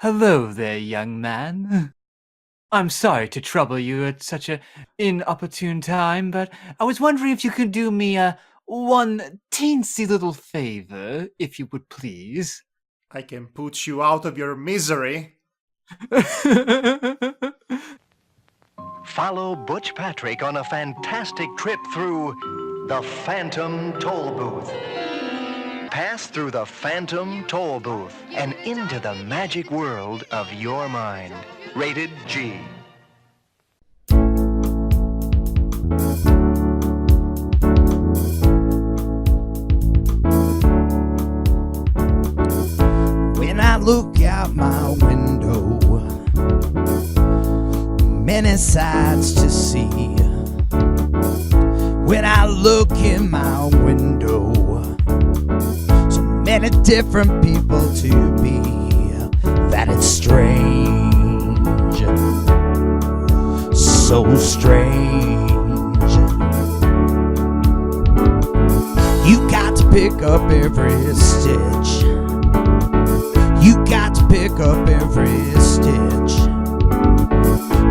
Hello there, young man. I'm sorry to trouble you at such a inopportune time, but I was wondering if you could do me one teensy little favor, if you would please. I can put you out of your misery. Follow Butch Patrick on a fantastic trip through the Phantom Tollbooth. Pass through the Phantom Tollbooth and into the magic world of your mind. Rated G. When I look out my window, many sights to see. When I look in my window, so many different people to be, that it's strange, so strange. You got to pick up every stitch. You got to pick up every stitch.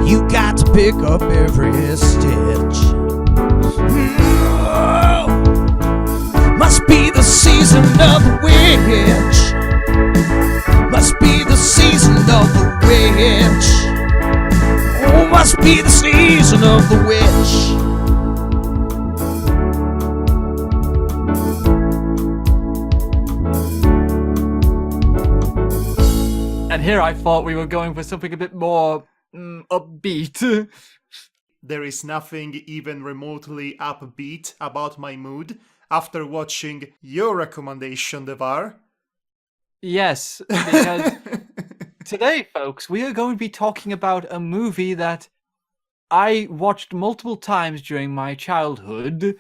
You got to pick up every stitch. Must be the season of the witch. Must be the season of the witch. Oh, must be the season of the witch. And here I thought we were going for something a bit more upbeat. There is nothing even remotely upbeat about my mood after watching your recommendation, Devar. Yes, because today, folks, we are going to be talking about a movie that I watched multiple times during my childhood.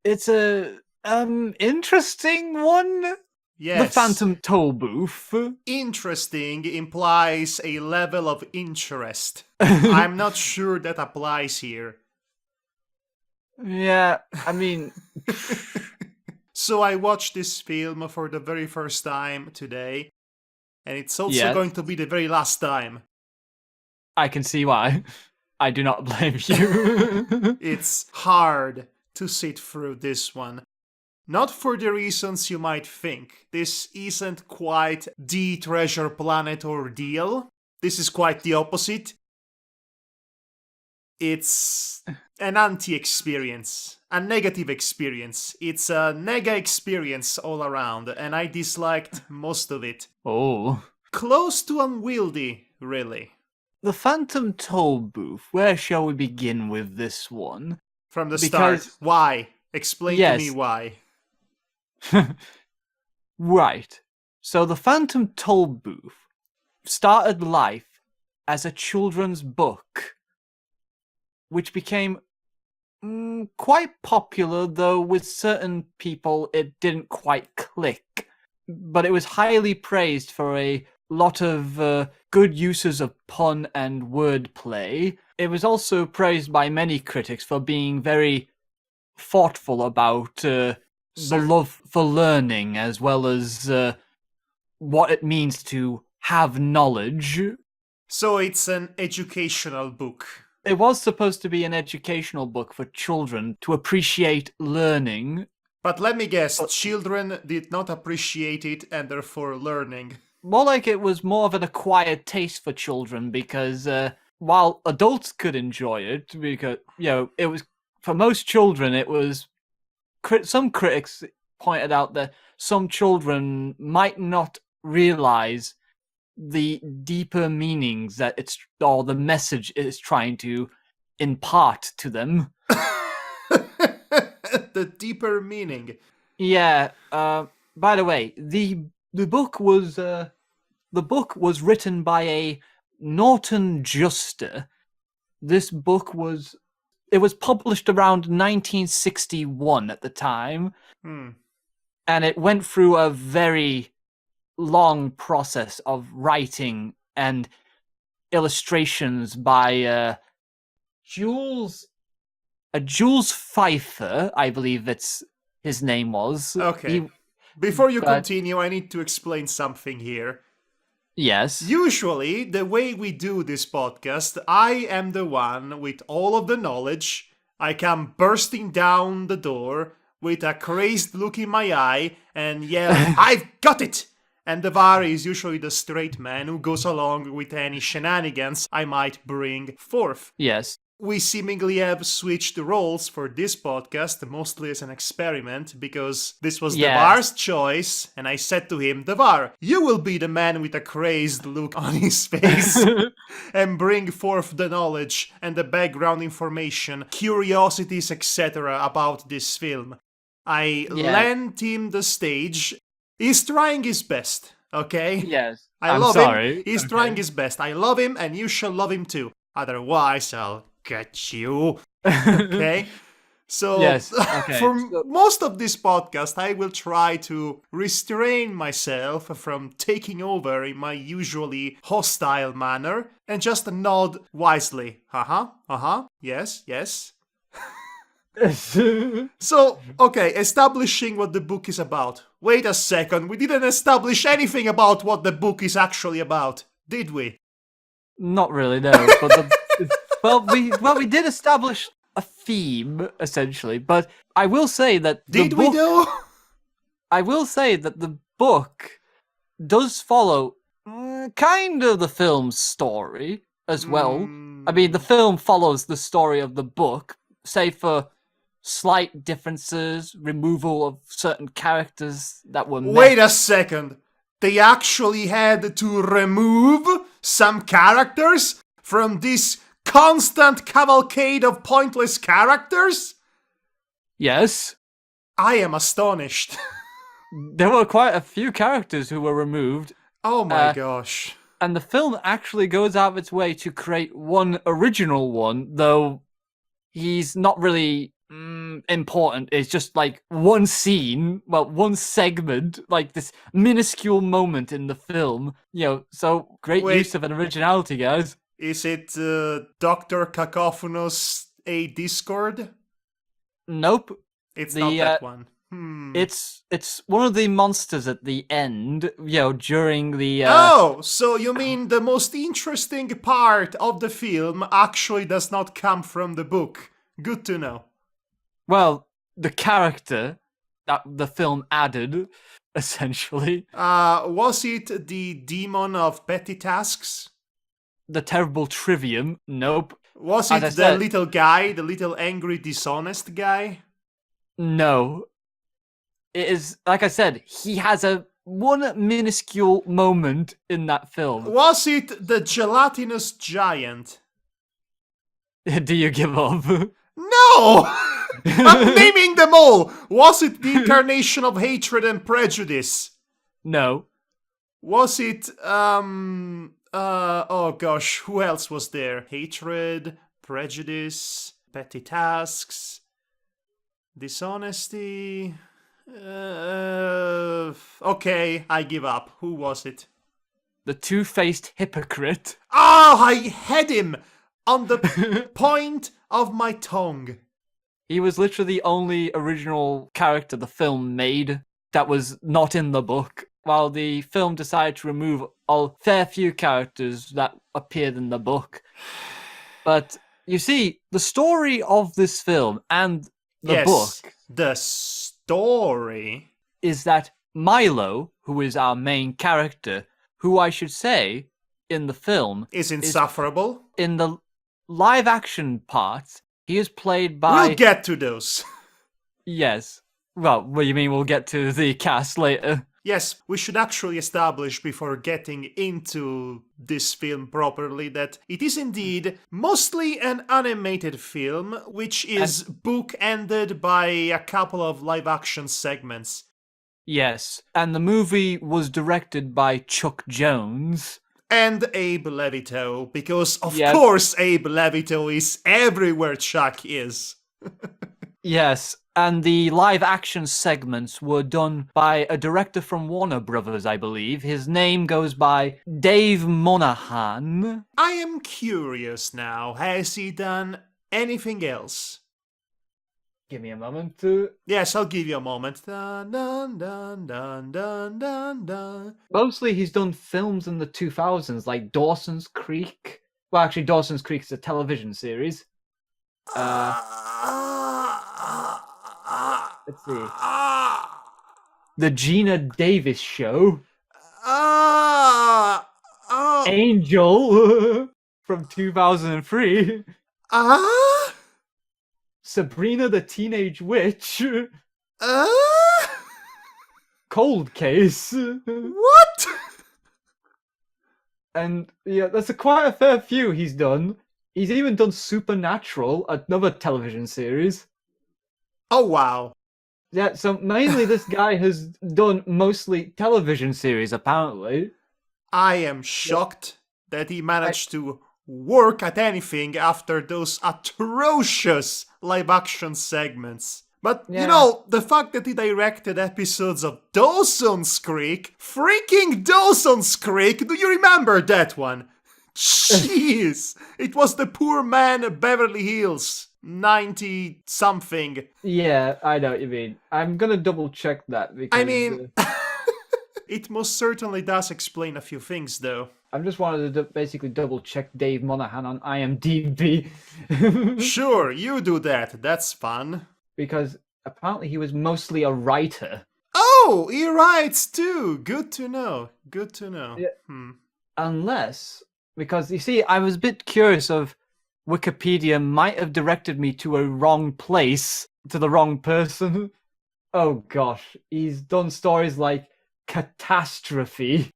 It's a interesting one. Yes. The Phantom Tollbooth. Interesting implies a level of interest. I'm not sure that applies here. Yeah, I mean, So I watched this film for the very first time today, and it's also Yes. going to be the very last time. I can see why. I do not blame you. It's hard to sit through this one. Not for the reasons you might think. This isn't quite the Treasure Planet ordeal. This is quite the opposite. It's an anti-experience, a negative experience. It's a nega experience all around, and I disliked most of it. Oh. Close to unwieldy, really. The Phantom Tollbooth. Where shall we begin with this one? From the Because- start. Why? Explain to me Yes. why. Right. So the Phantom Tollbooth started life as a children's book, which became quite popular, though with certain people it didn't quite click. But it was highly praised for a lot of good uses of pun and wordplay. It was also praised by many critics for being very thoughtful about the love for learning, as well as what it means to have knowledge. So it's an educational book. It was supposed to be an educational book for children to appreciate learning. But let me guess, children did not appreciate it and therefore learning. More like it was more of an acquired taste for children, because while adults could enjoy it, because, it was, for most children, it was, some critics pointed out that some children might not realize the deeper meanings that or the message it's trying to impart to them. The deeper meaning. Yeah. By the way, the book was written by a Norton Juster. This book was published around 1961 at the time, and it went through a very long process of writing and illustrations by Jules Pfeiffer, I believe his name was. Okay. Before you continue, I need to explain something here. Yes. Usually, the way we do this podcast, I am the one with all of the knowledge. I come bursting down the door with a crazed look in my eye and yell, I've got it! And Devar is usually the straight man who goes along with any shenanigans I might bring forth. Yes. We seemingly have switched roles for this podcast, mostly as an experiment, because this was Yes. Devar's choice, and I said to him, Devar, you will be the man with a crazed look on his face, and bring forth the knowledge and the background information, curiosities, etc. about this film. I lent him the stage. He's trying his best, okay? Yes. I I'm love sorry. him. He's Okay. trying his best. I love him, and you shall love him too. Otherwise, I'll get you. Okay? So, Yes, okay. for So- most of this podcast, I will try to restrain myself from taking over in my usually hostile manner and just nod wisely. Yes, yes. So, okay, establishing what the book is about. Wait a second, we didn't establish anything about what the book is actually about, did we? Not really, no. But we did establish a theme essentially. But I will say that Did we though? I will say that the book does follow kind of the film's story as well. I mean, the film follows the story of the book, save for slight differences, removal of certain characters that were Wait a second. They actually had to remove some characters from this constant cavalcade of pointless characters? Yes. I am astonished. There were quite a few characters who were removed, Oh my gosh. and the film actually goes out of its way to create one original one, though he's not really important. It's just like one scene, well, one segment, like this minuscule moment in the film. So great Wait. use of an originality, guys. Is it Dr. Cacophonous A Discord? Nope. It's The, not that one. It's one of the monsters at the end, during the... Oh, so you mean the most interesting part of the film actually does not come from the book. Good to know. Well, the character that the film added, essentially. Was it the demon of petty tasks? The terrible trivium. Nope. Was As it I the said- little guy, the little angry, dishonest guy? No. It is, like I said, he has one minuscule moment in that film. Was it the gelatinous giant? Do you give up? No! I'm naming them all! Was it the incarnation of hatred and prejudice? No. Was it, oh gosh, who else was there? Hatred, prejudice, petty tasks, dishonesty. Okay, I give up. Who was it? The two-faced hypocrite. Oh, I had him on the point of my tongue. He was literally the only original character the film made that was not in the book, while the film decided to remove a fair few characters that appeared in the book. But you see, the story of this film and the book the story. is that Milo, who is our main character, who I should say, in the film, Is insufferable. in the live-action part, he is played by... We'll get to those. Yes. Well, what do you mean we'll get to the cast later? Yes, we should actually establish before getting into this film properly that it is indeed mostly an animated film, which is book-ended by a couple of live-action segments. Yes. And the movie was directed by Chuck Jones. And Abe Levito, because of Yes. course Abe Levito is everywhere Chuck is. Yes. And the live-action segments were done by a director from Warner Brothers, I believe. His name goes by Dave Monahan. I am curious now, has he done anything else? Give me a moment to... Yes, I'll give you a moment. Dun, dun, dun, dun, dun, dun, dun. Mostly he's done films in the 2000s, like Dawson's Creek. Well, actually, Dawson's Creek is a television series. Let's see. The Gina Davis Show. Angel from 2003. Sabrina the Teenage Witch. Cold Case. What? And yeah, that's quite a fair few he's done. He's even done Supernatural, another television series. Oh, wow. Yeah, so mainly this guy has done mostly television series, apparently. I am shocked that he managed to work at anything after those atrocious live-action segments. But, you know, the fact that he directed episodes of Dawson's Creek, freaking Dawson's Creek, do you remember that one? Jeez! It was the poor man Beverly Hills, 90-something. Yeah, I know what you mean. I'm gonna double check that because... I mean, it most certainly does explain a few things, though. I just wanted to basically double check Dave Monahan on IMDb. Sure, you do that. That's fun. Because apparently he was mostly a writer. Oh, he writes too. Good to know. Good to know. Yeah. Unless, because you see, I was a bit curious of Wikipedia might have directed me to a wrong place, to the wrong person. Oh gosh, he's done stories like Catastrophe.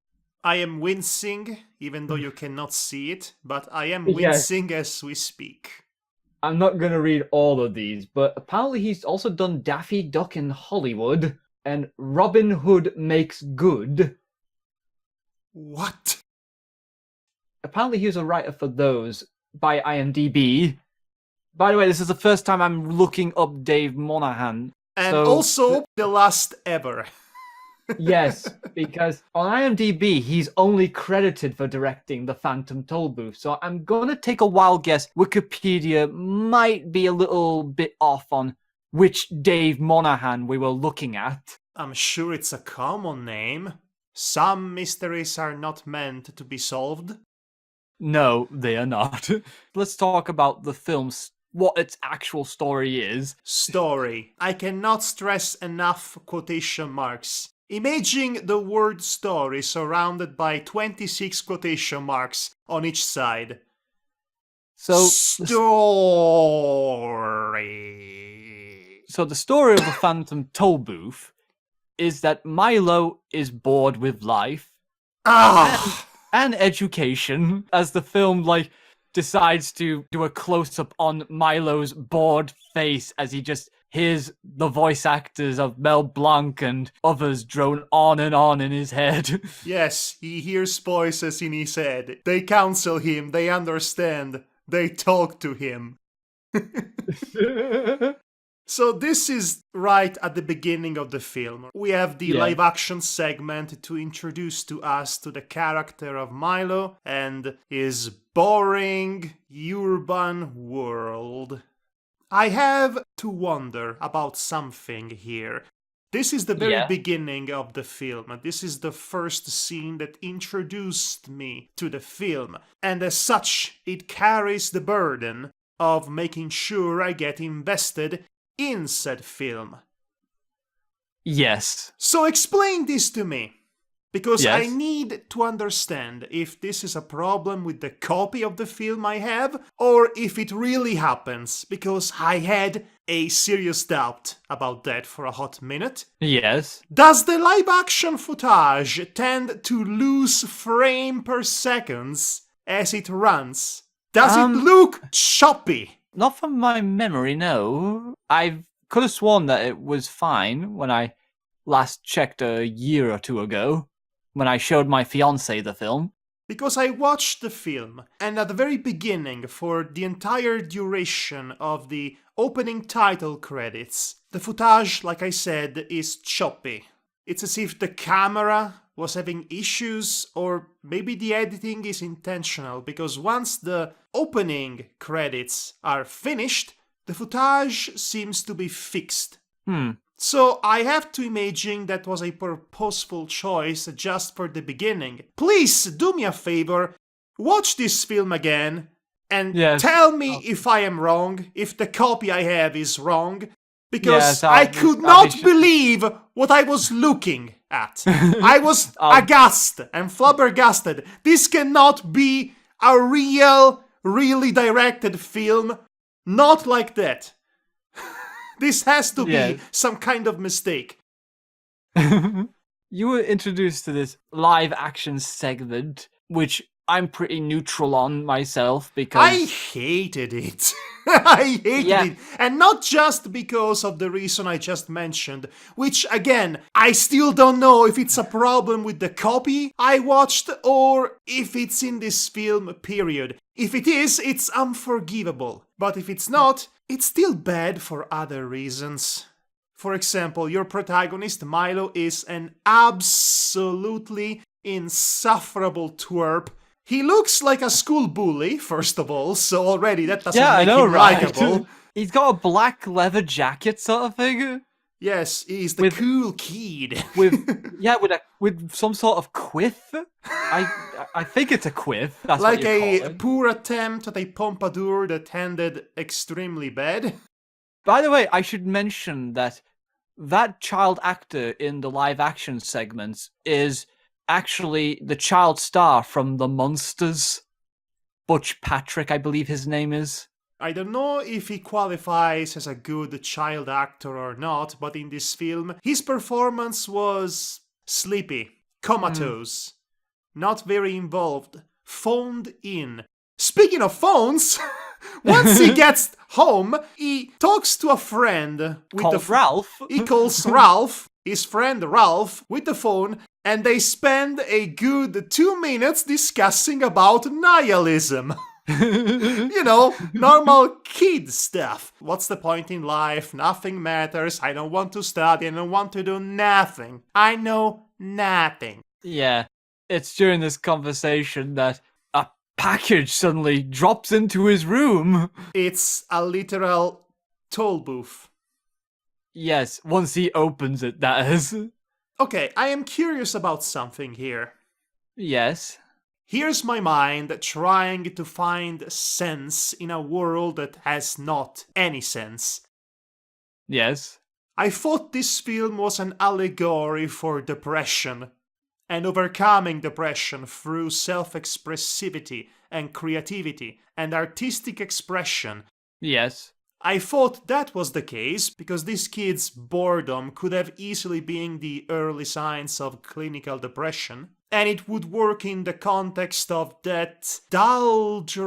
I am wincing, even though you cannot see it, but I am wincing as we speak. I'm not going to read all of these, but apparently he's also done Daffy Duck in Hollywood and Robin Hood Makes Good. What? Apparently he was a writer for those by IMDb. By the way, this is the first time I'm looking up Dave Monahan. And also the last ever. Yes, because on IMDb, he's only credited for directing The Phantom Tollbooth. So I'm going to take a wild guess. Wikipedia might be a little bit off on which Dave Monahan we were looking at. I'm sure it's a common name. Some mysteries are not meant to be solved. No, they are not. Let's talk about the film's what its actual story is. Story. I cannot stress enough quotation marks. Imagine the word story surrounded by 26 quotation marks on each side. So Story. So the story of the Phantom Tollbooth is that Milo is bored with life and education as the film decides to do a close-up on Milo's bored face as he just hears the voice actors of Mel Blanc and others drone on and on in his head. Yes, he hears voices in his head. They counsel him, they understand, they talk to him. So this is right at the beginning of the film. We have the live-action segment to introduce to us to the character of Milo and his boring urban world. I have to wonder about something here. This is the very beginning of the film. This is the first scene that introduced me to the film. And as such, it carries the burden of making sure I get invested in said film. Yes. So explain this to me. Because I need to understand if this is a problem with the copy of the film I have, or if it really happens, because I had a serious doubt about that for a hot minute. Yes. Does the live-action footage tend to lose frame per seconds as it runs? Does it look choppy? Not from my memory, no. I could have sworn that it was fine when I last checked a year or two ago, when I showed my fiancée the film. Because I watched the film, and at the very beginning, for the entire duration of the opening title credits, the footage, like I said, is choppy. It's as if the camera was having issues, or maybe the editing is intentional, because once the opening credits are finished, the footage seems to be fixed. Hmm. So I have to imagine that was a purposeful choice just for the beginning. Please do me a favor, watch this film again and Yes. tell me if I am wrong, if the copy I have is wrong, because Yes, I could not believe what I was looking at. I was aghast and flabbergasted. This cannot be a really directed film. Not like that. This has to be some kind of mistake. You were introduced to this live action segment, which I'm pretty neutral on myself because I hated it. I hated it. And not just because of the reason I just mentioned, which again, I still don't know if it's a problem with the copy I watched or if it's in this film, period. If it is, it's unforgivable. But if it's not, it's still bad for other reasons. For example, your protagonist, Milo, is an absolutely insufferable twerp. He looks like a school bully, first of all, so already that doesn't make him likable. He's got a black leather jacket sort of thing. Yes, he's the cool kid. with some sort of quiff. I think it's a quiff. That's like what you call a it. poor attempt at a pompadour that ended extremely bad. By the way, I should mention that child actor in the live action segments is actually the child star from The Monsters. Butch Patrick, I believe his name is. I don't know if he qualifies as a good child actor or not, but in this film, his performance was sleepy, comatose, not very involved, phoned in. Speaking of phones, once he gets home, he talks to a friend. Ralph. He calls Ralph, his friend Ralph, with the phone, and they spend a good 2 minutes discussing about nihilism. You know, normal kid stuff. What's the point in life? Nothing matters. I don't want to study. I don't want to do nothing. I know nothing. Yeah, it's during this conversation that a package suddenly drops into his room. It's a literal Tollbooth. Yes, once he opens it, that is. Okay, I am curious about something here. Yes. Here's my mind trying to find sense in a world that has not any sense. Yes. I thought this film was an allegory for depression and overcoming depression through self-expressivity and creativity and artistic expression. Yes. I thought that was the case because this kid's boredom could have easily been the early signs of clinical depression. And it would work in the context of that Doldrums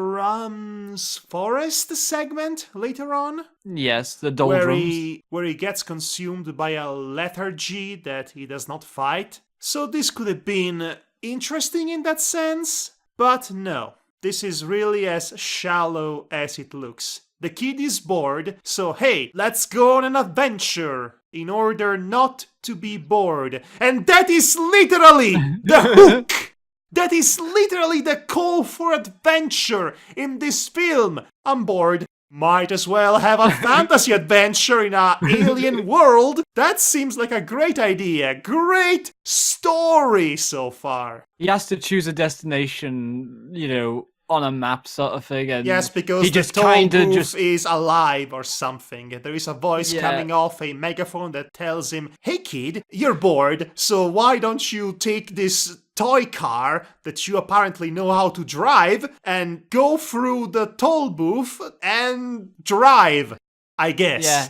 Forest segment later on. Yes, the doldrums. Where he gets consumed by a lethargy that he does not fight. So this could have been interesting in that sense. But no, this is really as shallow as it looks. The kid is bored, so hey, let's go on an adventure in order not to be bored. And that is literally the hook! That is literally the call for adventure in this film. I'm bored. Might as well have a fantasy adventure in an alien world. That seems like a great idea. Great story so far. He has to choose a destination, you know, on a map sort of thing. And yes, because he the just kind of Tollbooth is alive or something. There is a voice Yeah. coming off a megaphone that tells him, hey kid, you're bored, so why don't you take this toy car that you apparently know how to drive and go through the Tollbooth and drive, I guess. Yeah.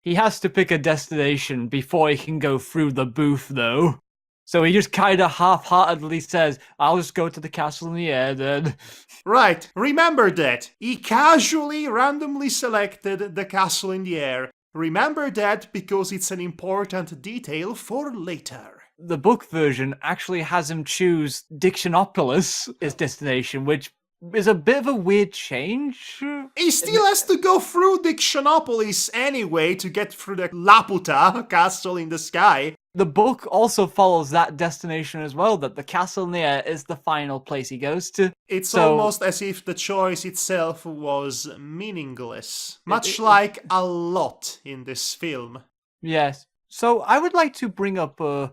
He has to pick a destination before he can go through the booth, though. So he just kind of half-heartedly says, I'll just go to the castle in the air then. Right, remember that. He casually, randomly selected the castle in the air. Remember that because it's an important detail for later. The book version actually has him choose Dictionopolis as destination, which is a bit of a weird change. He still has to go through Dictionopolis anyway to get through the Laputa castle in the sky. the book also follows that destination as well, that the castle near is the final place he goes to. It's So- almost as if the choice itself was meaningless. Much like a lot in this film. Yes. So I would like to bring up a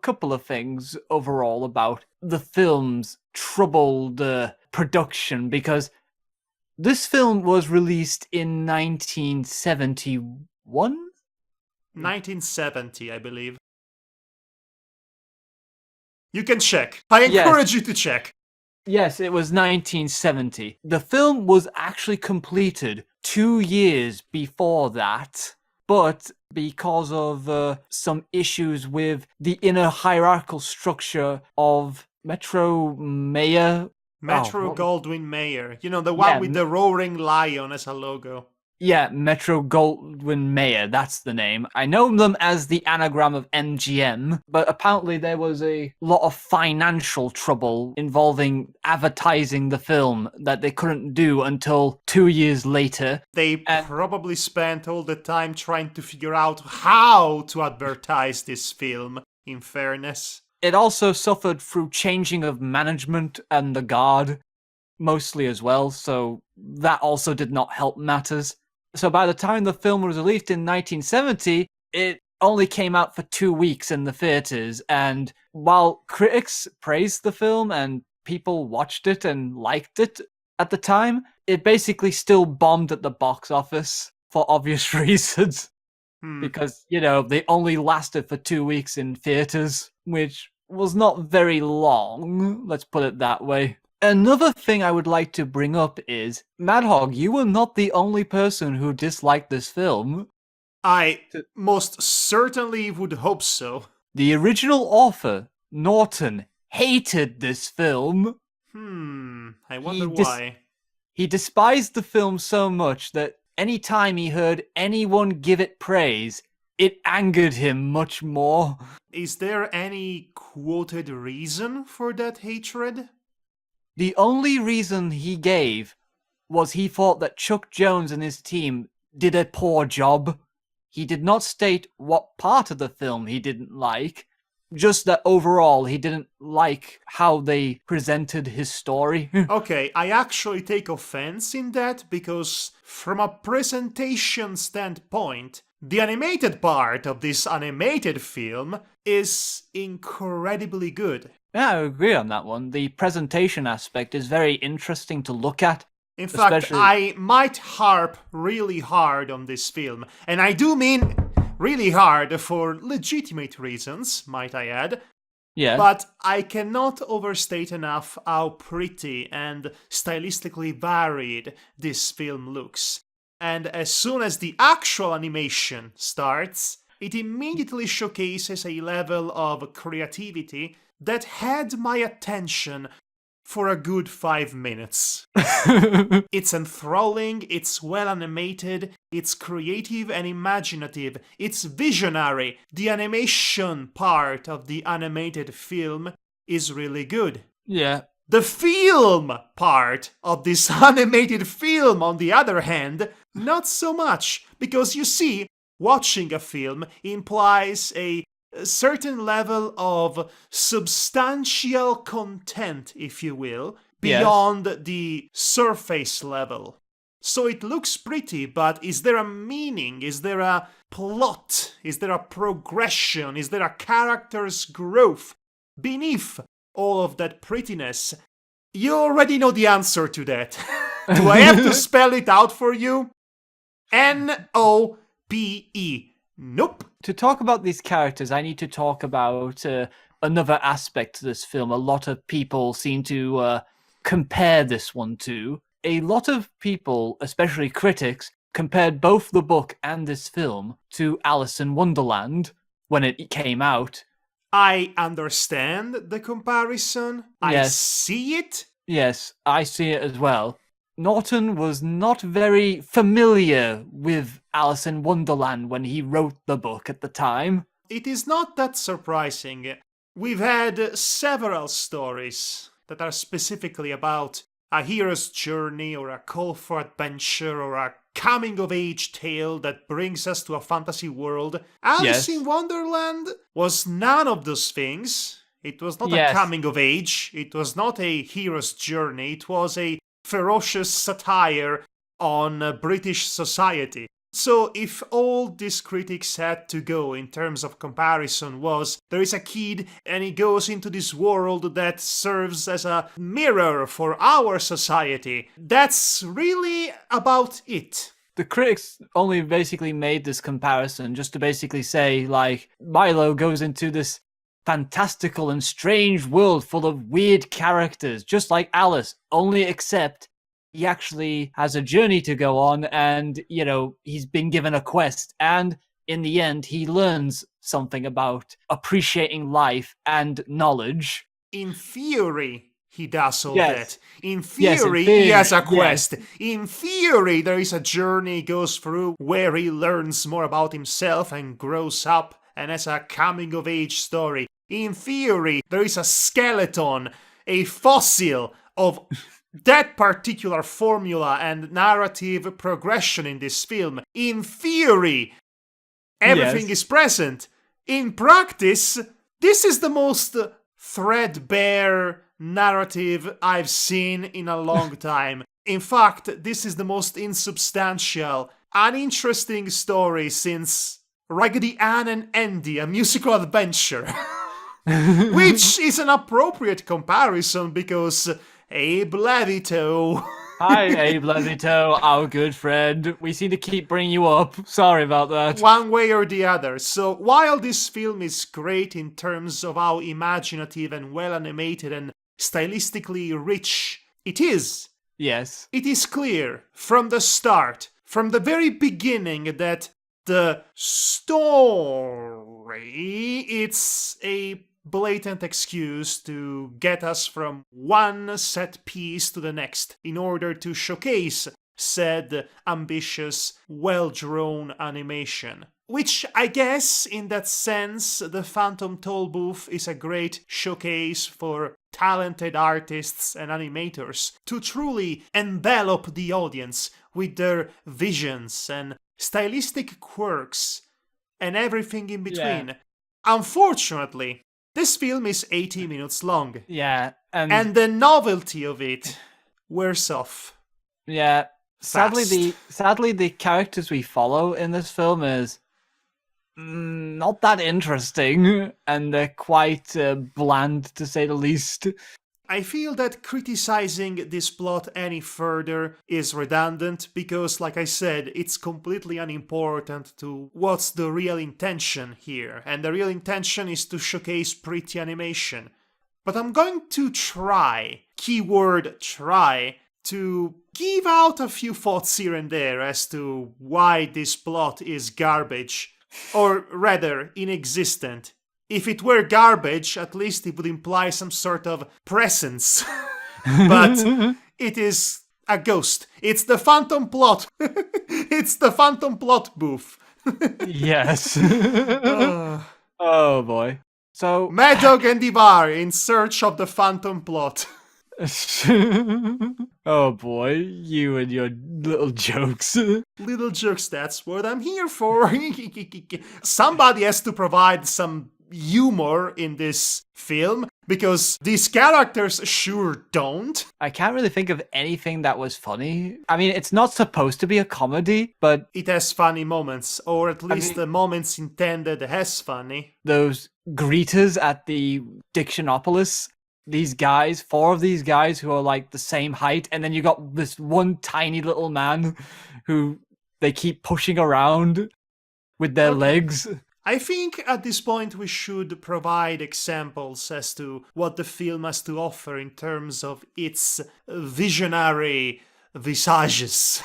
couple of things overall about the film's troubled production, because this film was released in 1971? 1970, I believe. You can check. I encourage you to check. Yes, it was 1970. The film was actually completed 2 years before that, but because of some issues with the inner hierarchical structure of Metro Mayor. Metro what- Goldwyn Mayer. You know, the one Yeah, with the roaring lion as a logo. Yeah, Metro Goldwyn Mayer, that's the name. I know them as the anagram of MGM, but apparently there was a lot of financial trouble involving advertising the film that they couldn't do until 2 years later. They And- probably spent all the time trying to figure out how to advertise this film, in fairness. It also suffered through changing of management and the guard, mostly as well, so that also did not help matters. So by the time the film was released in 1970, it only came out for 2 weeks in the theaters, and while critics praised the film and people watched it and liked it at the time, it basically still bombed at the box office for obvious reasons. Because, they only lasted for 2 weeks in theaters, which was not very long, let's put it that way. Another thing I would like to bring up is, Madhog, you were not the only person who disliked this film. I most certainly would hope so. The original author, Norton, hated this film. I wonder He why. He despised the film so much that any time he heard anyone give it praise, it angered him much more. Is there any quoted reason for that hatred? The only reason he gave was he thought that Chuck Jones and his team did a poor job. He did not state what part of the film he didn't like, just that overall he didn't like how they presented his story. Okay, I actually take offense in that because from a presentation standpoint, the animated part of this animated film is incredibly good. Yeah, I agree on that one. The presentation aspect is very interesting to look at. In fact, Especially- I might harp really hard on this film, and I do mean really hard for legitimate reasons, might I add. Yeah. But I cannot overstate enough how pretty and stylistically varied this film looks. And as soon as the actual animation starts, it immediately showcases a level of creativity that had my attention for a good 5 minutes. It's enthralling, it's well animated, it's creative and imaginative, it's visionary. The animation part of the animated film is really good. Yeah. The film part of this animated film, on the other hand, not so much, because you see, watching a film implies a certain level of substantial content, if you will, Yes. beyond the surface level. So it looks pretty, but is there a meaning? Is there a plot? Is there a progression? Is there a character's growth beneath all of that prettiness? You already know the answer to that. Do I have to spell it out for you? N-O-P-E. Nope. To talk about these characters, I need to talk about another aspect to this film. A lot of people seem to compare this one to. A lot of people, especially critics, compared both the book and this film to Alice in Wonderland when it came out. I understand the comparison. I Yes. see it. Yes, I see it as well. Norton was not very familiar with Alice in Wonderland when he wrote the book at the time. It is not that surprising. We've had several stories that are specifically about a hero's journey or a call for adventure or a coming-of-age tale that brings us to a fantasy world. Alice Yes. in Wonderland was none of those things. It was not a Yes. coming-of-age. It was not a hero's journey. It was a ferocious satire on British society. So if all these critics had to go in terms of comparison was, there is a kid and he goes into this world that serves as a mirror for our society, that's really about it. The critics only basically made this comparison just to basically say, like, Milo goes into this fantastical and strange world full of weird characters, just like Alice, only except he actually has a journey to go on and, you know, he's been given a quest. And in the end, he learns something about appreciating life and knowledge. In theory, he does all Yes. that. In Yes, in theory, he theory, has a yes. quest. In theory, there is a journey he goes through where he learns more about himself and grows up and has a coming-of-age story. In theory, there is a skeleton, a fossil of that particular formula and narrative progression in this film. In theory, everything Yes. is present. In practice, this is the most threadbare narrative I've seen in a long time. In fact, this is the most insubstantial, uninteresting story since Raggedy Ann and Andy, a musical adventure. Which is an appropriate comparison because Abe Levito. Hi, Abe Levito, our good friend. We seem to keep bringing you up. Sorry about that. One way or the other. So while this film is great in terms of how imaginative and well animated and stylistically rich it is, Yes. it is clear from the start, from the very beginning, that the story, it's a blatant excuse to get us from one set piece to the next in order to showcase said ambitious, well-drawn animation. Which I guess, in that sense, the Phantom Tollbooth is a great showcase for talented artists and animators to truly envelop the audience with their visions and stylistic quirks and everything in between. Yeah. Unfortunately, this film is 80 minutes long, Yeah, and the novelty of it wears off. yeah. Sadly, fast. the characters we follow in this film is not that interesting, and they're quite bland, to say the least. I feel that criticizing this plot any further is redundant because, like I said, it's completely unimportant to what's the real intention here, and the real intention is to showcase pretty animation. But I'm going to try, keyword try, to give out a few thoughts here and there as to why this plot is garbage, or rather, inexistent. If it were garbage, at least it would imply some sort of presence. But it is a ghost. It's the Phantom Plot. It's the Phantom Plot booth. Yes. Oh boy. So Madhog and Devar in search of the Phantom Plot. oh boy, you and your little jokes. Little jokes, that's what I'm here for. Somebody has to provide some humor in this film, because these characters sure don't. I can't really think of anything that was funny. I mean, it's not supposed to be a comedy, but It has funny moments, or at least mean- the moments intended as funny. those greeters at the Dictionopolis, these guys, 4 of these guys who are like the same height, and then you got this one tiny little man who they keep pushing around with their Okay. legs. I think at this point we should provide examples as to what the film has to offer in terms of its visionary visages.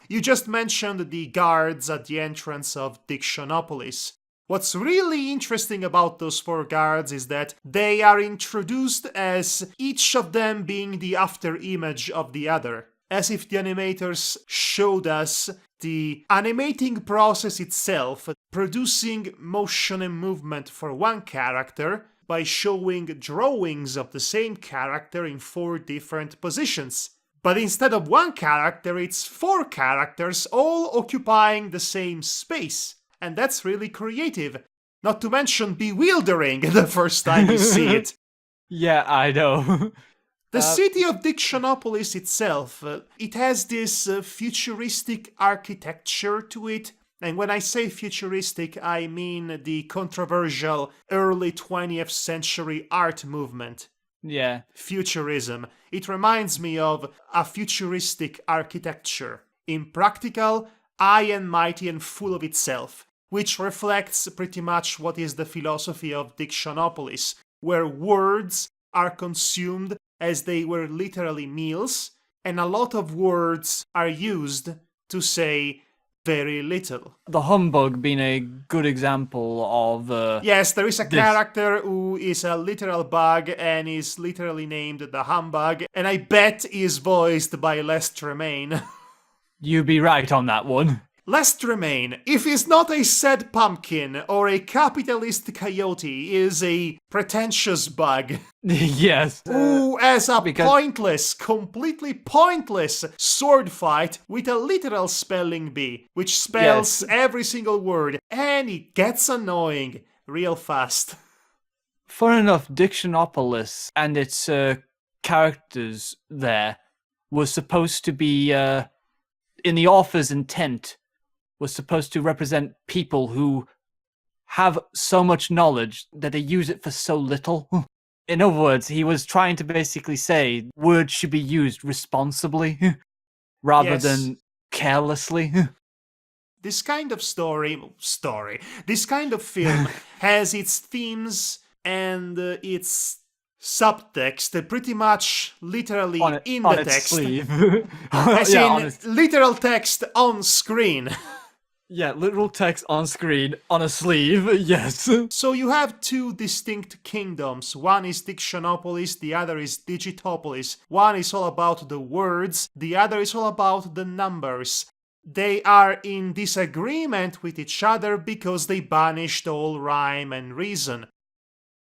You just mentioned the guards at the entrance of Dictionopolis. What's really interesting about those 4 guards is that they are introduced as each of them being the after image of the other, as if the animators showed us the animating process itself, producing motion and movement for one character by showing drawings of the same character in 4 different positions. But instead of one character, it's 4 characters all occupying the same space. And that's really creative. Not to mention bewildering the first time you see it. Yeah, I know. The city of Dictionopolis itself, it has this futuristic architecture to it. And when I say futuristic, I mean the controversial early 20th century art movement. Yeah. Futurism. It reminds me of a futuristic architecture. Impractical, high and mighty and full of itself, which reflects pretty much what is the philosophy of Dictionopolis, where words are consumed as they were literally meals, and a lot of words are used to say very little. The humbug being a good example of... Yes, there is a character who is a literal bug and is literally named the Humbug, and I bet is voiced by Les Tremaine. You be right on that one. Les Tremaine, if he's not a sad pumpkin or a capitalist coyote, is a pretentious bug. Yes. Who has a pointless, completely pointless sword fight with a literal spelling bee, which spells every single word, and it gets annoying real fast. Fun enough, Dictionopolis and its characters there was supposed to be, in the author's intent, was supposed to represent people who have so much knowledge that they use it for so little. In other words, he was trying to basically say words should be used responsibly rather than carelessly. This kind of this kind of film has its themes and its subtext pretty much literally in the text. Sleeve. As in literal text on screen. Yeah, literal text on screen, on a sleeve, yes. So you have 2 distinct kingdoms. One is Dictionopolis, the other is Digitopolis. One is all about the words, the other is all about the numbers. They are in disagreement with each other because they banished all rhyme and reason.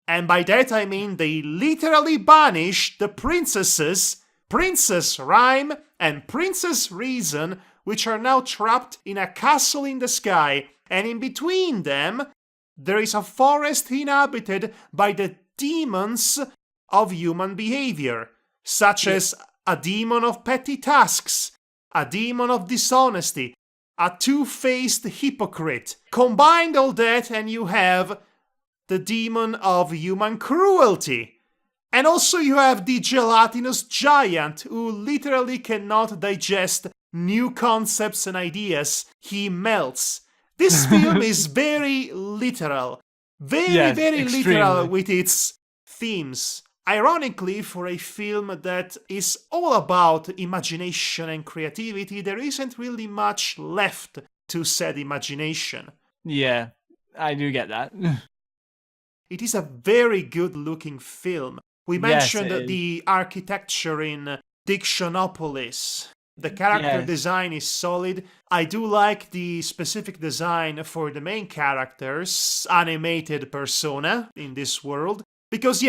And by that I mean they literally banished the princesses, Princess Rhyme and Princess Reason, which are now trapped in a castle in the sky, and in between them, there is a forest inhabited by the demons of human behavior, such as a demon of petty tasks, a demon of dishonesty, a two-faced hypocrite. Combine all that and you have the demon of human cruelty. And also you have the gelatinous giant who literally cannot digest new concepts and ideas. He melts. This film is very literal. Very literal with its themes. Ironically, for a film that is all about imagination and creativity, there isn't really much left to said imagination. Yeah, I do get that. It is a very good-looking film. We mentioned the architecture in Dictionopolis. The character design is solid. I do like the specific design for the main character's animated persona in this world. Because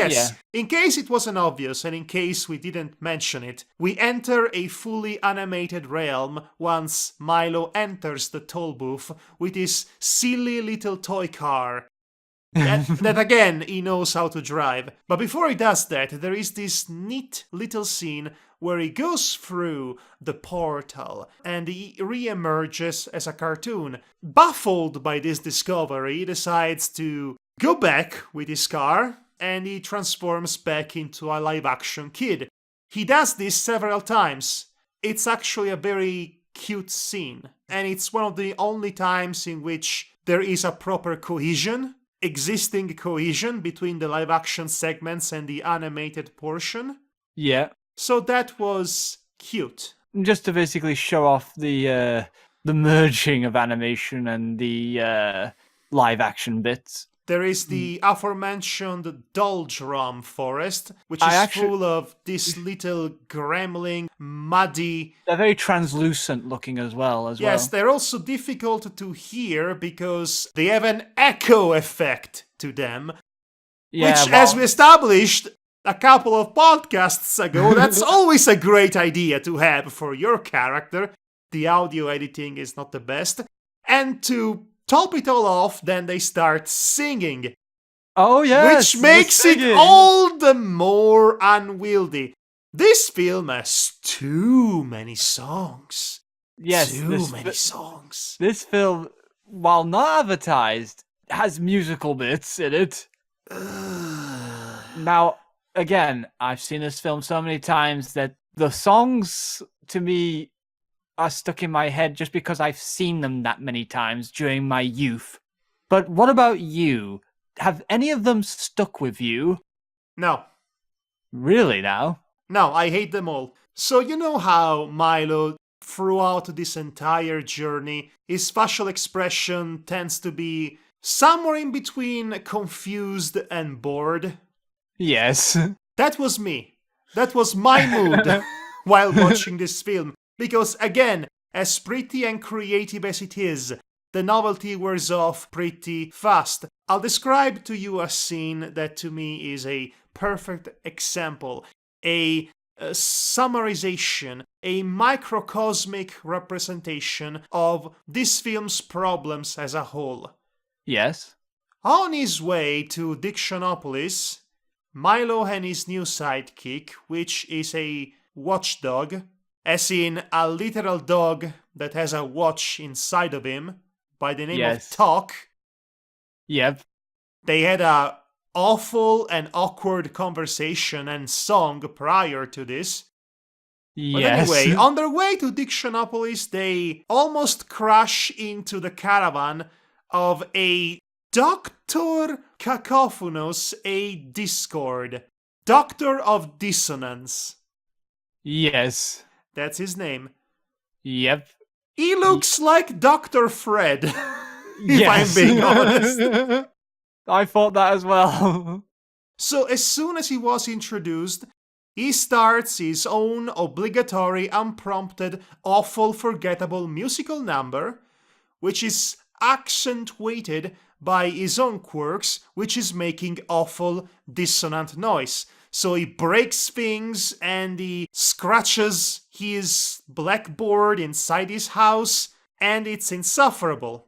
in case it wasn't obvious and in case we didn't mention it, we enter a fully animated realm once Milo enters the Tollbooth with his silly little toy car. that again, he knows how to drive. But before he does that, there is this neat little scene where he goes through the portal and he re-emerges as a cartoon. Baffled by this discovery, he decides to go back with his car and he transforms back into a live-action kid. He does this several times. It's actually a very cute scene, and it's one of the only times in which there is a proper existing cohesion between the live-action segments and the animated portion. Yeah. So that was cute. Just to basically show off the merging of animation and the live-action bits. There is the aforementioned doldrum forest, which is full of this little gremlin, muddy... They're very translucent looking as well. Yes, they're also difficult to hear because they have an echo effect to them. Which, as we established, a couple of podcasts ago, that's always a great idea to have for your character. The audio editing is not the best. And to top it all off, then they start singing. Oh, yes. Which makes it all the more unwieldy. This film has too many songs. Yes. Too many songs. This film, while not advertised, has musical bits in it. Now, again, I've seen this film so many times that the songs, to me, are stuck in my head just because I've seen them that many times during my youth. But what about you? Have any of them stuck with you? No. Really now? No, I hate them all. So you know how Milo, throughout this entire journey, his facial expression tends to be somewhere in between confused and bored? Yes. That was me. That was my mood while watching this film. Because again, as pretty and creative as it is, the novelty wears off pretty fast. I'll describe to you a scene that to me is a perfect example, a summarization, a microcosmic representation of this film's problems as a whole. Yes. On his way to Dictionopolis, Milo and his new sidekick, which is a watchdog, as in a literal dog that has a watch inside of him, by the name of Talk. Yep. They had a awful and awkward conversation and song prior to this. Yes. But anyway, on their way to Dictionopolis, they almost crash into the caravan of a Dr. Cacophonos, a Discord. Doctor of Dissonance. Yes. That's his name. Yep. He looks like Dr. Fred, if I'm being honest. I thought that as well. So as soon as he was introduced, he starts his own obligatory, unprompted, awful, forgettable musical number, which is accentuated by his own quirks, which is making awful, dissonant noise. So he breaks things and he scratches his blackboard inside his house, and it's insufferable.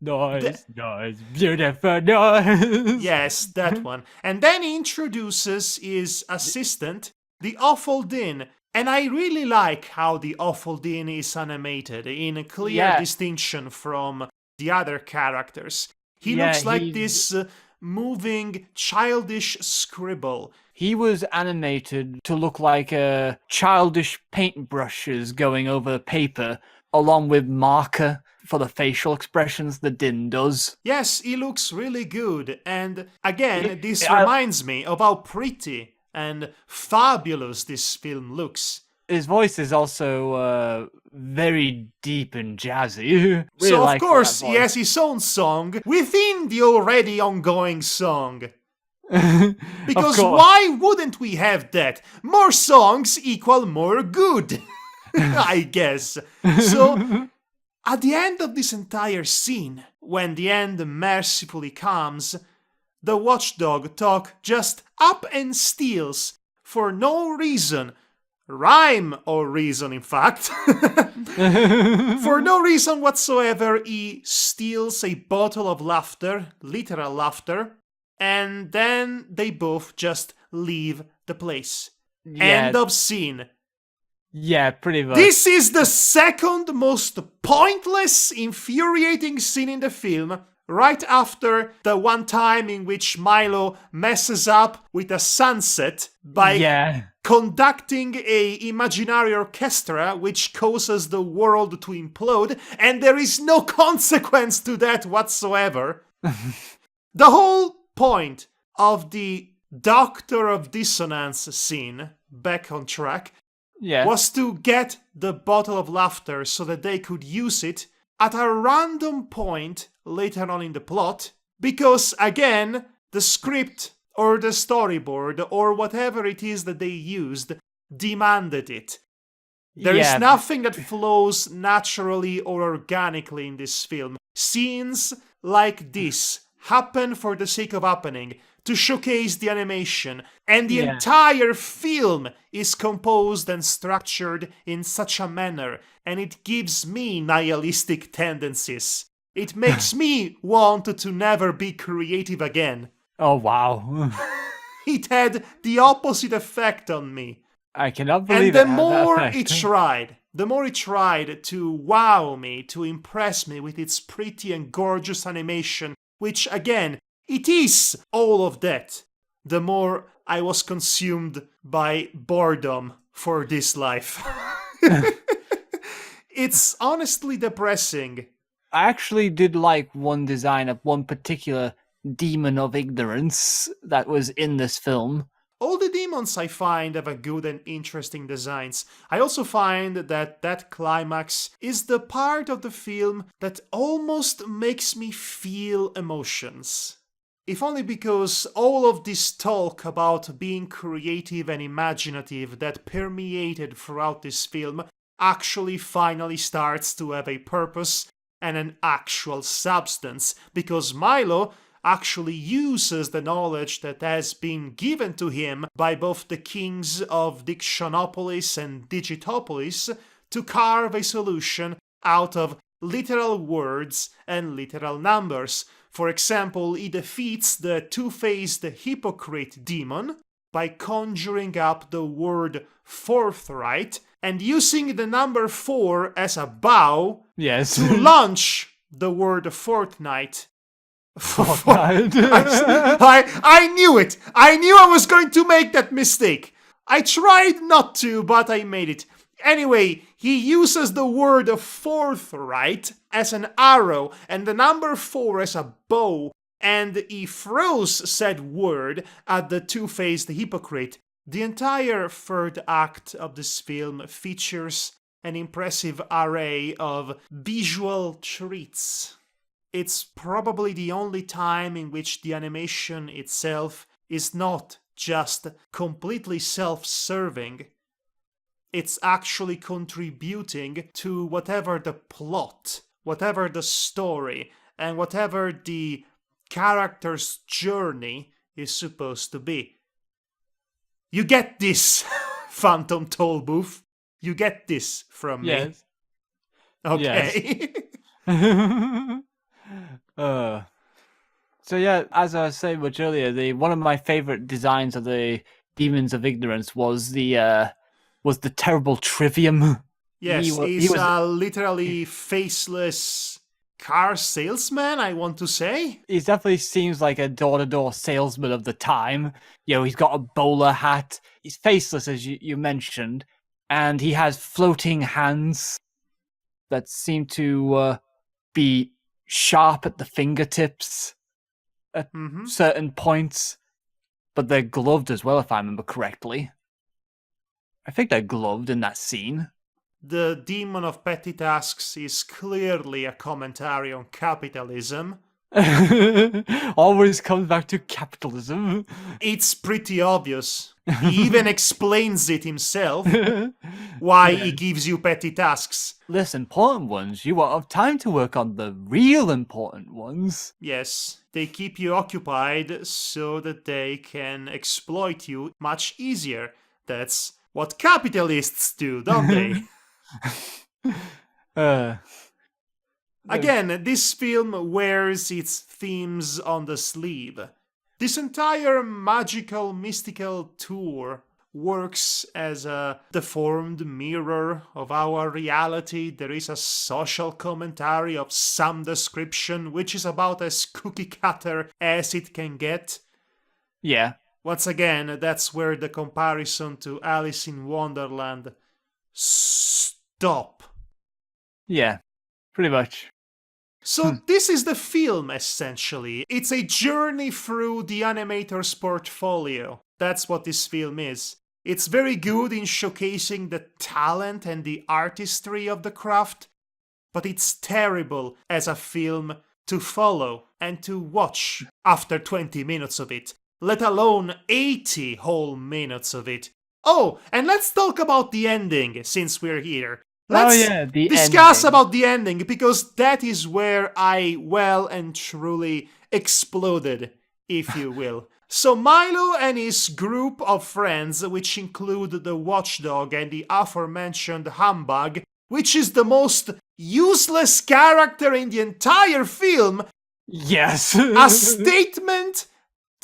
Nice, beautiful, nice. Yes, that one. And then he introduces his assistant, the Awful Din. And I really like how the Awful Din is animated, in clear distinction from the other characters. He looks like this moving, childish scribble. He was animated to look like childish paintbrushes going over paper, along with marker for the facial expressions the Din does. Yes, he looks really good. And again, this reminds me of how pretty and fabulous this film looks. His voice is also very deep and jazzy. Really so, of course, he has his own song within the already ongoing song. Because why wouldn't we have that? More songs equal more good, I guess. So, at the end of this entire scene, when the end mercifully comes, the watchdog Talk just up and steals, for no reason, rhyme or reason in fact, for no reason whatsoever, he steals a bottle of laughter, literal laughter, and then they both just leave the place. End of scene. Yeah, pretty much. This is the second most pointless, infuriating scene in the film, right after the one time in which Milo messes up with a sunset by conducting a imaginary orchestra which causes the world to implode, and there is no consequence to that whatsoever. The whole point of the Doctor of Dissonance scene, back on track, was to get the bottle of laughter so that they could use it at a random point later on in the plot, because again, the script or the storyboard or whatever it is that they used demanded it. There is nothing that flows naturally or organically in this film. Scenes like this happen for the sake of happening. to showcase the animation, and the Yeah. entire film is composed and structured in such a manner, and it gives me nihilistic tendencies. It makes me want to never be creative again. Oh wow. It had the opposite effect on me. I cannot And believe the it had that more effect. it tried to wow me, to impress me with its pretty and gorgeous animation, which again, it is all of that, the more I was consumed by boredom for this life. It's honestly depressing. I actually did like one design of one particular demon of ignorance that was in this film. All the demons I find have a good and interesting designs. I also find that climax is the part of the film that almost makes me feel emotions. If only because all of this talk about being creative and imaginative that permeated throughout this film actually finally starts to have a purpose and an actual substance, because Milo actually uses the knowledge that has been given to him by both the kings of Dictionopolis and Digitopolis to carve a solution out of literal words and literal numbers. For example, he defeats the two-faced hypocrite demon by conjuring up the word forthright and using the number 4 as a bow Yes. to launch the word fortnight. Fortnite. I knew it! I knew I was going to make that mistake! I tried not to, but I made it. Anyway, he uses the word forthright as an arrow and the number 4 as a bow, and he throws said word at the two-faced hypocrite. The entire third act of this film features an impressive array of visual treats. It's probably the only time in which the animation itself is not just completely self-serving. It's actually contributing to whatever the plot, whatever the story, and whatever the character's journey is supposed to be. You get this, Phantom Tollbooth. You get this from me. Yes. Okay. Yes. So yeah, as I was saying much earlier, one of my favorite designs of the Demons of Ignorance was the terrible Trivium. Yes, He he's was- a literally faceless car salesman, I want to say. He definitely seems like a door-to-door salesman of the time. You know, he's got a bowler hat. He's faceless, as you mentioned, and he has floating hands that seem to be sharp at the fingertips at Mm-hmm. certain points, but they're gloved as well, if I remember correctly. I think they're gloved in that scene. The Demon of Petty Tasks is clearly a commentary on capitalism. Always comes back to capitalism. It's pretty obvious. He even explains it himself, why he gives you petty tasks. Less important ones, you won't have time to work on the real important ones. Yes, they keep you occupied so that they can exploit you much easier. That's what capitalists do, don't they? Again, this film wears its themes on the sleeve. This entire magical, mystical tour works as a deformed mirror of our reality. There is a social commentary of some description, which is about as cookie-cutter as it can get. Yeah. Once again, that's where the comparison to Alice in Wonderland stop. Yeah, pretty much. So this is the film, essentially. It's a journey through the animator's portfolio. That's what this film is. It's very good in showcasing the talent and the artistry of the craft, but it's terrible as a film to follow and to watch after 20 minutes of it, let alone 80 whole minutes of it. Oh, and let's talk about the ending, since we're here. Let's the discuss ending. about the ending, because that is where I well and truly exploded, if you will. So Milo and his group of friends, which include the watchdog and the aforementioned humbug, which is the most useless character in the entire film, Yes. a statement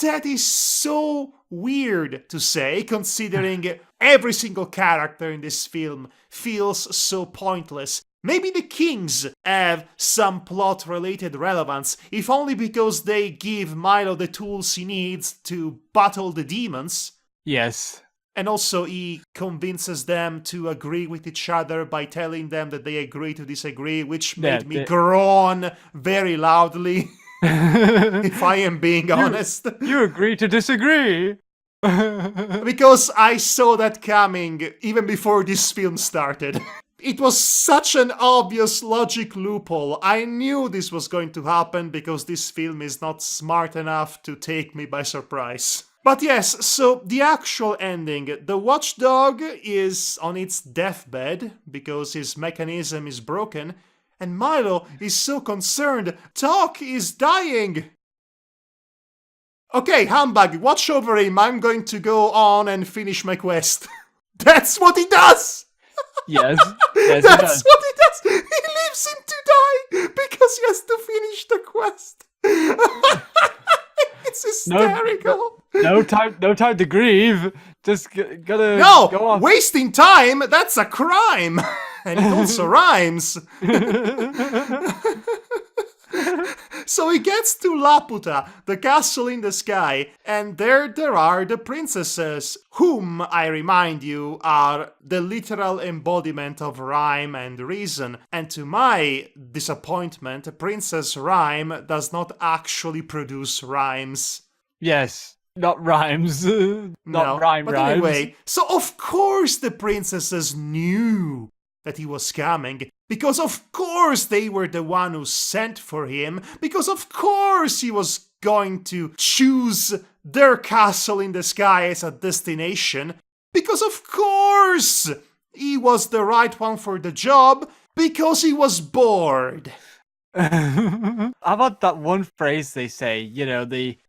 that is so weird to say, considering every single character in this film feels so pointless. Maybe the kings have some plot-related relevance, if only because they give Milo the tools he needs to battle the demons. Yes. And also he convinces them to agree with each other by telling them that they agree to disagree, which made me groan very loudly, if I am being honest. You agree to disagree. Because I saw that coming even before this film started. It was such an obvious logic loophole. I knew this was going to happen because this film is not smart enough to take me by surprise. But yes, so the actual ending. The watchdog is on its deathbed because his mechanism is broken, and Milo is so concerned. Doc is dying! Okay, Humbug, watch over him. I'm going to go on and finish my quest. That's what he does! Yes. Yes, That's what he does! He leaves him to die because he has to finish the quest. It's hysterical. No time to grieve. Just gotta go No, off. wasting time, that's a crime. And it also rhymes. So he gets to Laputa, the castle in the sky, and there are the princesses, whom, I remind you, are the literal embodiment of rhyme and reason. And to my disappointment, Princess Rhyme does not actually produce rhymes. Yes. Not rhymes. Not rhyme but rhymes. Anyway, so of course the princesses knew that he was coming, because of course they were the one who sent for him, because of course he was going to choose their castle in the sky as a destination, because of course he was the right one for the job, because he was bored. How about that one phrase they say,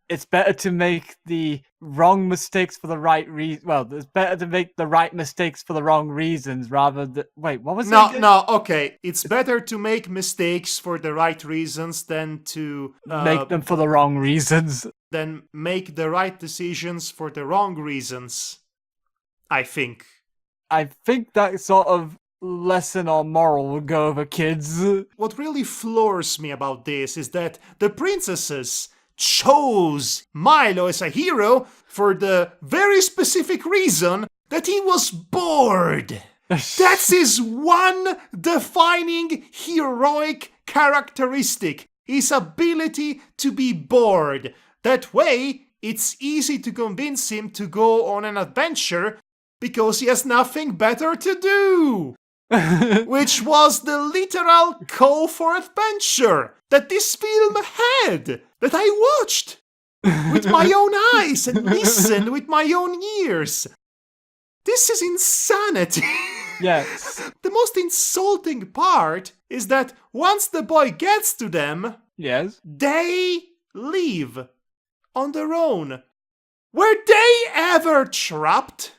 it's better to make the wrong mistakes for the right reason. Well, it's better to make the right mistakes for the wrong reasons rather than... Wait, what was it? No, okay. It's better to make mistakes for the right reasons than to... make them for the wrong reasons. Than make the right decisions for the wrong reasons, I think. I think that sort of lesson or moral would go over kids. What really floors me about this is that the princesses chose Milo as a hero for the very specific reason that he was bored. That's his one defining heroic characteristic, his ability to be bored. That way, it's easy to convince him to go on an adventure because he has nothing better to do. Which was the literal call for adventure that this film had, that I watched with my own eyes and listened with my own ears. This is insanity. Yes. The most insulting part is that once the boy gets to them, Yes. they leave on their own. Were they ever trapped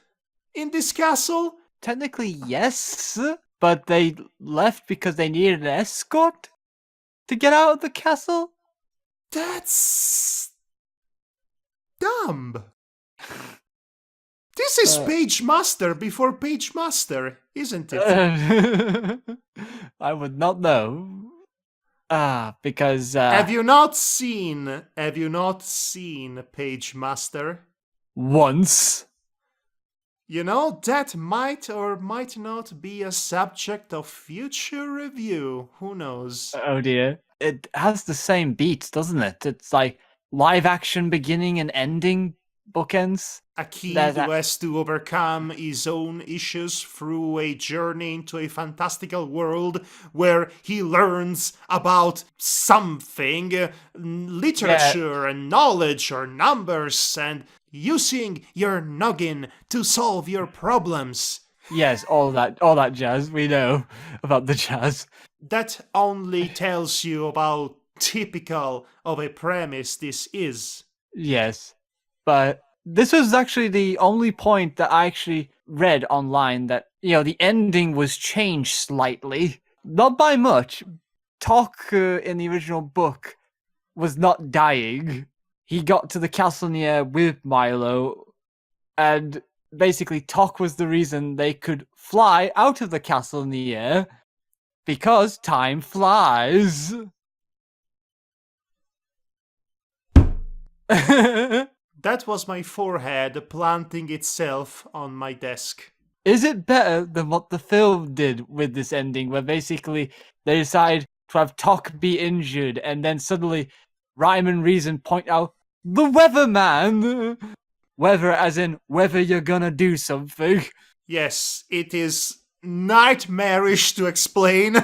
in this castle? Technically, yes, but they left because they needed an escort to get out of the castle? That's dumb. This is Page Master before Page Master, isn't it? I would not know. Because... Have you not seen Page Master? Once. You know, that might or might not be a subject of future review. Who knows? Oh dear. It has the same beats, doesn't it? It's like live action beginning and ending bookends. A kid who has to overcome his own issues through a journey into a fantastical world where he learns about something, literature and knowledge or numbers, and using your noggin to solve your problems. Yes, all that jazz. We know about the jazz. That only tells you about typical of a premise this is. Yes. But this was actually the only point that I actually read online that, the ending was changed slightly. Not by much. Tok in the original book was not dying. He got to the castle near with Milo, and basically Tok was the reason they could fly out of the castle in the air, because time flies. That was my forehead planting itself on my desk. Is it better than what the film did with this ending, where basically they decide to have Tok be injured, and then suddenly Rhyme and Reason point out the weatherman? Weather as in whether you're gonna do something. Yes, it is nightmarish to explain.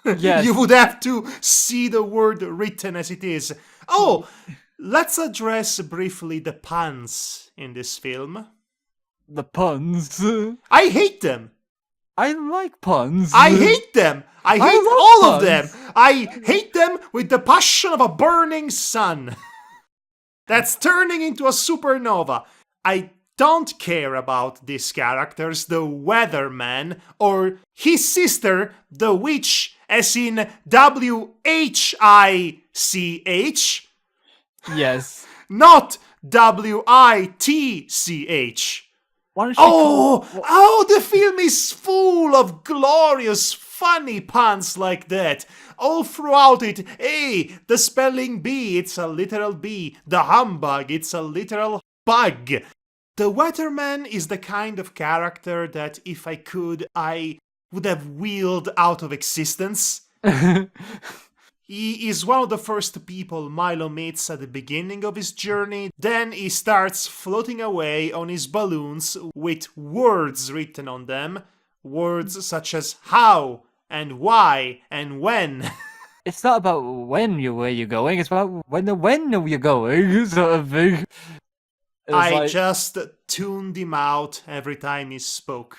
Yes. You would have to see the word written as it is. Oh, let's address briefly the puns in this film. The puns. I hate them. I like puns. I hate them. I hate love all of puns. them. I hate them with the passion of a burning sun that's turning into a supernova. I don't care about these characters, the weatherman, or his sister, the witch, as in WHICH, Yes. not WITCH. Why don't you call- Oh, the film is full of glorious, funny puns like that. All throughout it, hey, the spelling bee, it's a literal bee. The humbug, it's a literal bug. The weatherman is the kind of character that if I could, I would have wheeled out of existence. He is one of the first people Milo meets at the beginning of his journey. Then he starts floating away on his balloons with words written on them. Words such as how and why and when. It's not about where you're going, it's about when you're going, sort of thing. I just tuned him out every time he spoke.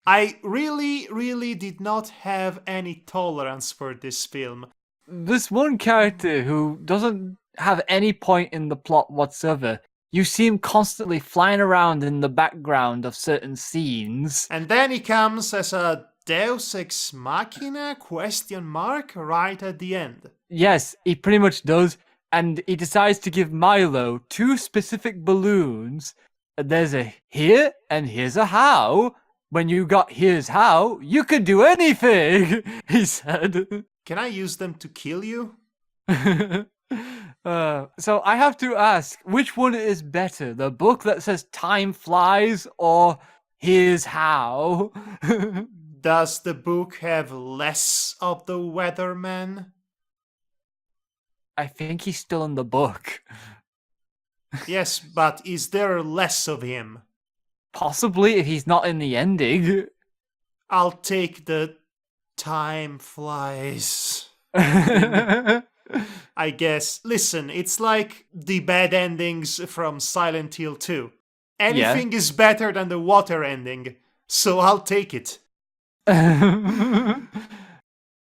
I really did not have any tolerance for this film. This one character who doesn't have any point in the plot whatsoever. You see him constantly flying around in the background of certain scenes. And then he comes as a Deus Ex Machina ? Right at the end. Yes, he pretty much does. And he decides to give Milo 2 specific balloons. There's a here and here's a how. When you got here's how, you could do anything, he said. Can I use them to kill you? So I have to ask, which one is better? The book that says time flies or here's how? Does the book have less of the weatherman? I think he's still in the book. Yes, but is there less of him? Possibly if he's not in the ending. I'll take the time flies. Yeah. I guess. Listen, it's like the bad endings from Silent Hill 2. Anything is better than the water ending, so I'll take it.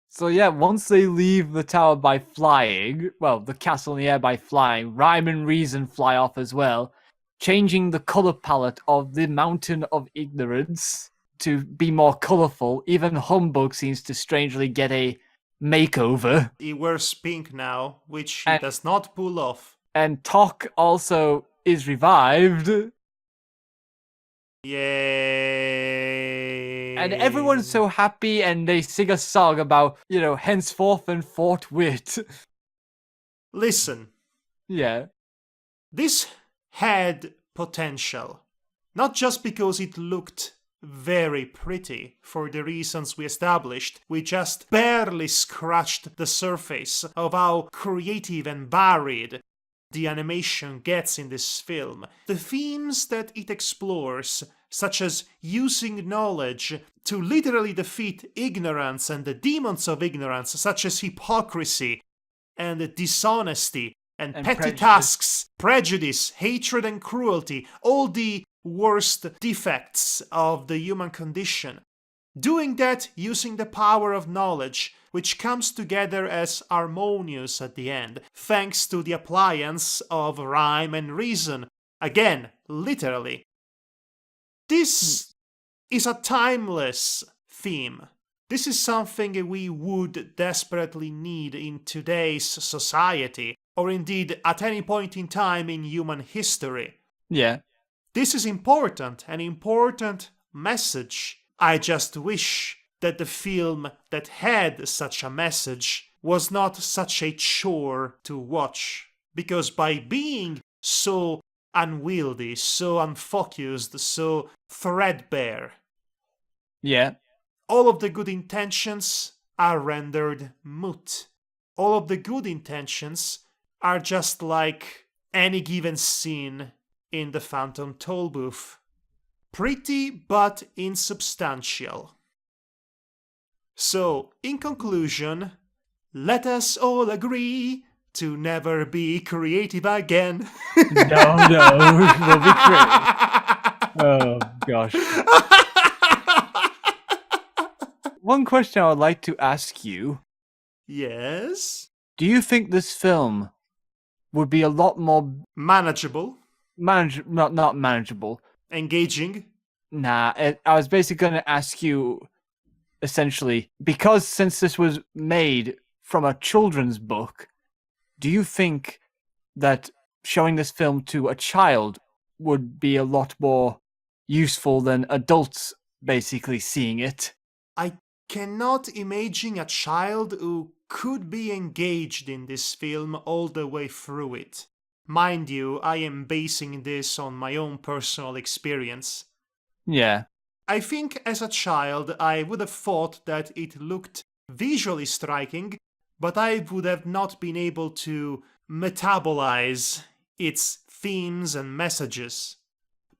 So yeah, once they leave the tower by flying, well, the castle in the air by flying, Rhyme and Reason fly off as well, changing the color palette of the Mountain of Ignorance to be more colorful. Even Humbug seems to strangely get a makeover. He wears pink now, which he does not pull off. And Tok also is revived. Yay. And everyone's so happy and they sing a song about, henceforth and forthwith. Listen. Yeah. This had potential. Not just because it looked very pretty, for the reasons we established. We just barely scratched the surface of how creative and varied the animation gets in this film. The themes that it explores, such as using knowledge to literally defeat ignorance and the demons of ignorance, such as hypocrisy and dishonesty and petty prejudice. tasks, prejudice, hatred and cruelty, all the worst defects of the human condition. Doing that using the power of knowledge, which comes together as harmonious at the end, thanks to the appliance of rhyme and reason, Again, literally. This is a timeless theme. This is something we would desperately need in today's society, or indeed at any point in time in human history. Yeah. This is important, an important message. I just wish that the film that had such a message was not such a chore to watch. Because by being so unwieldy, so unfocused, so threadbare, Yeah. all of the good intentions are rendered moot. All of the good intentions are just like any given scene in the Phantom Tollbooth. Pretty but insubstantial. So, in conclusion, let us all agree to never be creative again. No, we'll be creative. Oh, gosh. One question I would like to ask you. Yes? Do you think this film would be a lot more Manageable. not manageable? Engaging. Nah, I was basically going to ask you, essentially, because since this was made from a children's book, do you think that showing this film to a child would be a lot more useful than adults basically seeing it? I cannot imagine a child who could be engaged in this film all the way through it. Mind you, I am basing this on my own personal experience. Yeah. I think as a child I would have thought that it looked visually striking, but I would have not been able to metabolize its themes and messages.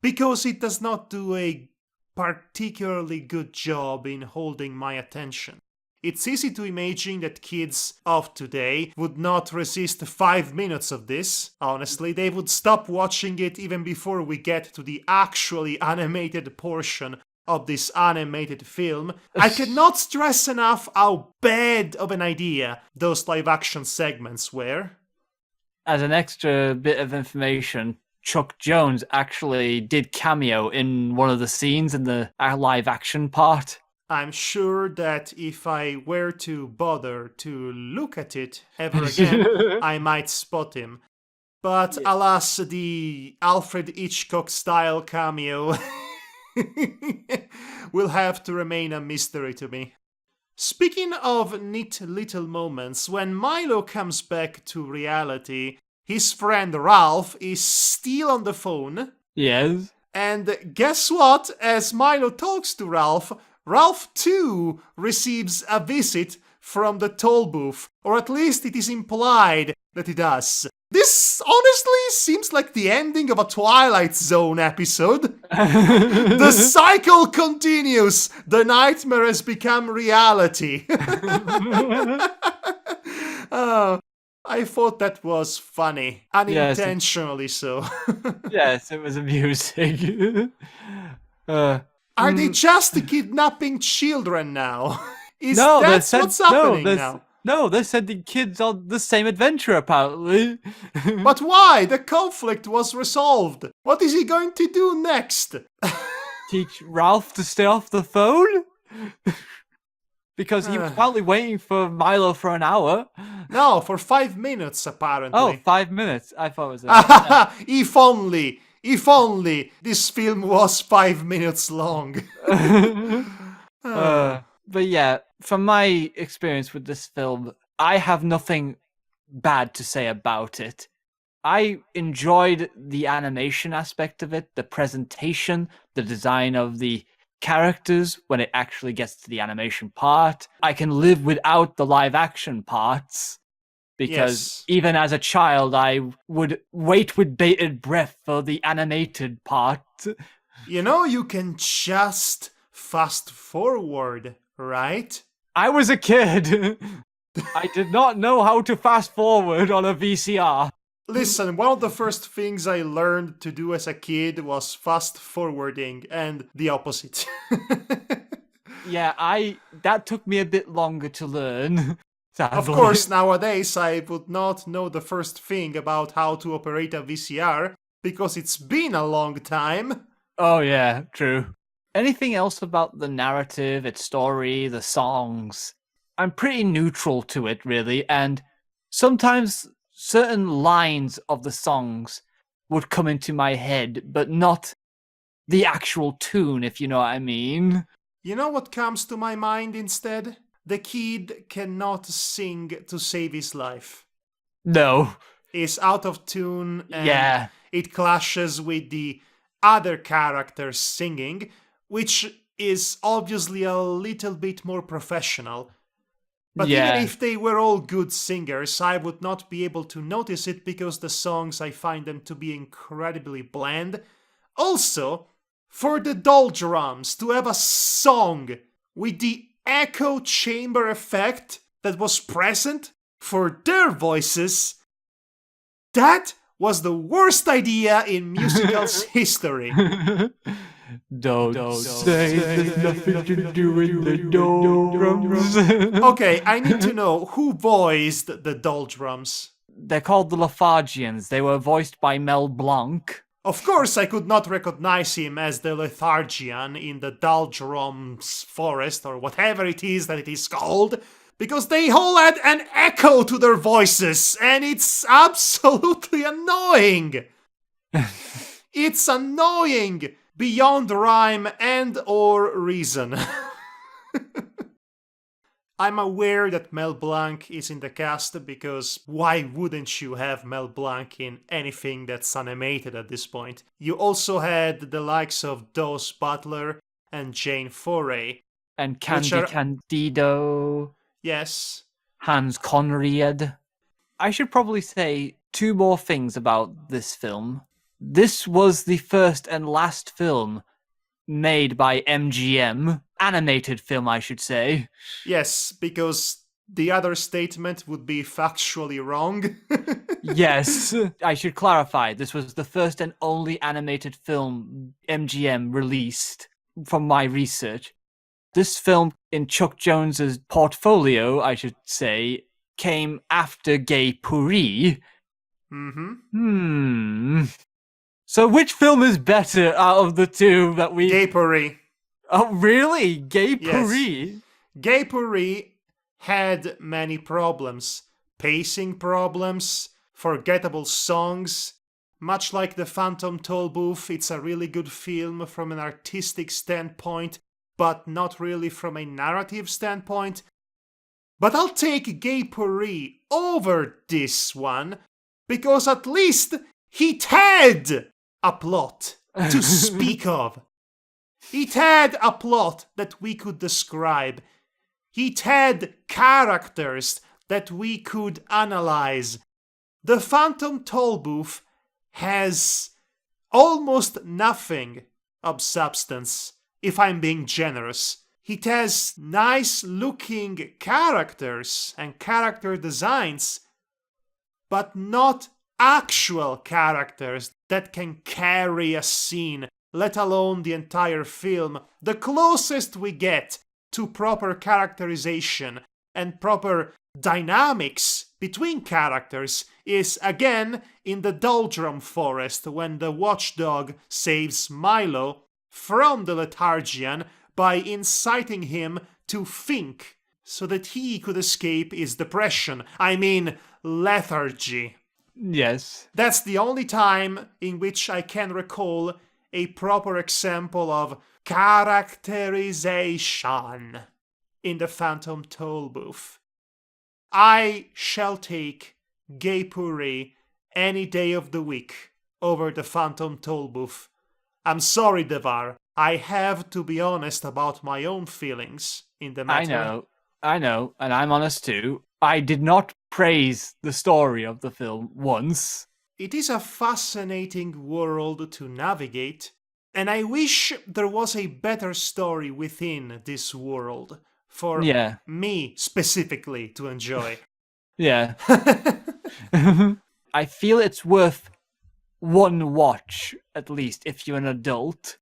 Because it does not do a particularly good job in holding my attention. It's easy to imagine that kids of today would not resist 5 minutes of this. Honestly, they would stop watching it even before we get to the actually animated portion of this animated film. I cannot stress enough how bad of an idea those live-action segments were. As an extra bit of information, Chuck Jones actually did cameo in one of the scenes in the live-action part. I'm sure that if I were to bother to look at it ever again, I might spot him. But alas, the Alfred Hitchcock-style cameo will have to remain a mystery to me. Speaking of neat little moments, when Milo comes back to reality, his friend Ralph is still on the phone. Yes. And guess what? As Milo talks to Ralph, Ralph too receives a visit from the Tollbooth, or at least it is implied that he does. This honestly seems like the ending of a Twilight Zone episode. The cycle continues. The nightmare has become reality. Oh, I thought that was funny. Unintentionally so. Yes, it was amusing. Are they just kidnapping children now? That's what's happening now? No, they're sending kids on the same adventure, apparently. But why? The conflict was resolved. What is he going to do next? Teach Ralph to stay off the phone? Because he was probably waiting for Milo for an hour. No, for 5 minutes, apparently. Oh, 5 minutes. I thought it was... If only this film was 5 minutes long. But yeah, from my experience with this film, I have nothing bad to say about it. I enjoyed the animation aspect of it, the presentation, the design of the characters when it actually gets to the animation part. I can live without the live action parts because even as a child, I would wait with bated breath for the animated part. You know, you can just fast forward, right? I was a kid. I did not know how to fast forward on a VCR. Listen, one of the first things I learned to do as a kid was fast forwarding, and the opposite. Yeah, that took me a bit longer to learn. Sadly. Of course, nowadays I would not know the first thing about how to operate a VCR, because it's been a long time. Oh, yeah, true. Anything else about the narrative, its story, the songs? I'm pretty neutral to it, really, and sometimes certain lines of the songs would come into my head, but not the actual tune, if you know what I mean. You know what comes to my mind instead? The kid cannot sing to save his life. No. Is out of tune and Yeah. it clashes with the other characters singing, which is obviously a little bit more professional. But Yeah. even if they were all good singers, I would not be able to notice it because the songs, I find them to be incredibly bland. Also, for the doldrums to have a song with the echo chamber effect that was present for their voices, that was the worst idea in musicals history. Don't say there's nothing to do with the doldrums. Okay, I need to know who voiced the doldrums. They're called the Lethargians. They were voiced by Mel Blanc. Of course, I could not recognize him as the Lethargian in the Doldrums Forest or whatever it is that it is called, because they all had an echo to their voices, and it's absolutely annoying. It's annoying beyond rhyme and or reason. I'm aware that Mel Blanc is in the cast because why wouldn't you have Mel Blanc in anything that's animated at this point? You also had the likes of Dos Butler and Jane Foray. And Candido. Yes. Hans Conried. I should probably say two more things about this film. This was the first and last film made by MGM. Animated film, I should say. Yes, because the other statement would be factually wrong. Yes, I should clarify. This was the first and only animated film MGM released from my research. This film in Chuck Jones's portfolio, I should say, came after Gay Purr-ee. So which film is better out of the two that we... Gay Purr-ee. Oh, really? Gay Yes. Purr-ee? Gay Purr-ee had many problems. Pacing problems, forgettable songs. Much like The Phantom Tollbooth, it's a really good film from an artistic standpoint, but not really from a narrative standpoint. But I'll take Gay Purr-ee over this one, because at least he had a plot to speak of. It had a plot that we could describe. It had characters that we could analyze. The Phantom Tollbooth has almost nothing of substance, if I'm being generous. It has nice-looking characters and character designs, but not actual characters that can carry a scene, let alone the entire film. The closest we get to proper characterization and proper dynamics between characters is again in the Doldrum Forest, when the watchdog saves Milo from the Lethargian by inciting him to think so that he could escape his depression. I mean, lethargy. Yes. That's the only time in which I can recall a proper example of characterization in the Phantom Tollbooth. I shall take Gay Purr-ee any day of the week over the Phantom Tollbooth. I'm sorry, Devar. I have to be honest about my own feelings in the matter. I know, and I'm honest too. I did not praise the story of the film once. It is a fascinating world to navigate, and I wish there was a better story within this world for me specifically to enjoy. Yeah. I feel it's worth one watch, at least, if you're an adult.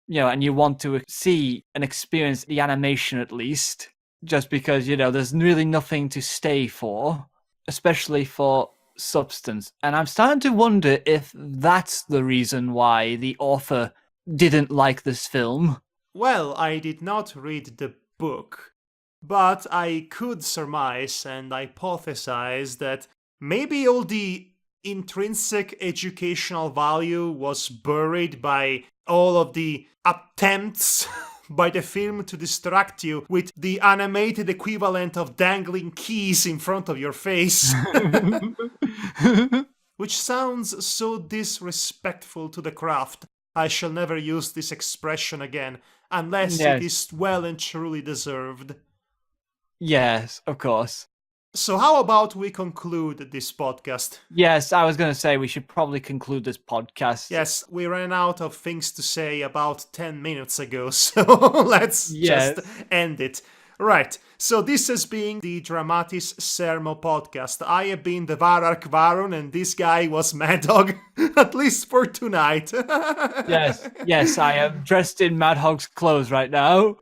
You know, and you want to see and experience the animation at least. Just because, you know, there's really nothing to stay for. Especially for substance. And I'm starting to wonder if that's the reason why the author didn't like this film. Well, I did not read the book, but I could surmise and hypothesize that maybe all the intrinsic educational value was buried by all of the attempts by the film to distract you with the animated equivalent of dangling keys in front of your face. Which sounds so disrespectful to the craft. I shall never use this expression again, unless Yes. it is well and truly deserved. Yes, of course. So how about we conclude this podcast? Yes, I was going to say we should probably conclude this podcast. Yes, we ran out of things to say about 10 minutes ago, so let's Yes. just end it. Right, so this has been the Dramatis Sermo podcast. I have been Devar Varun, and this guy was Madhog, at least for tonight. Yes, I am dressed in Madhog's clothes right now.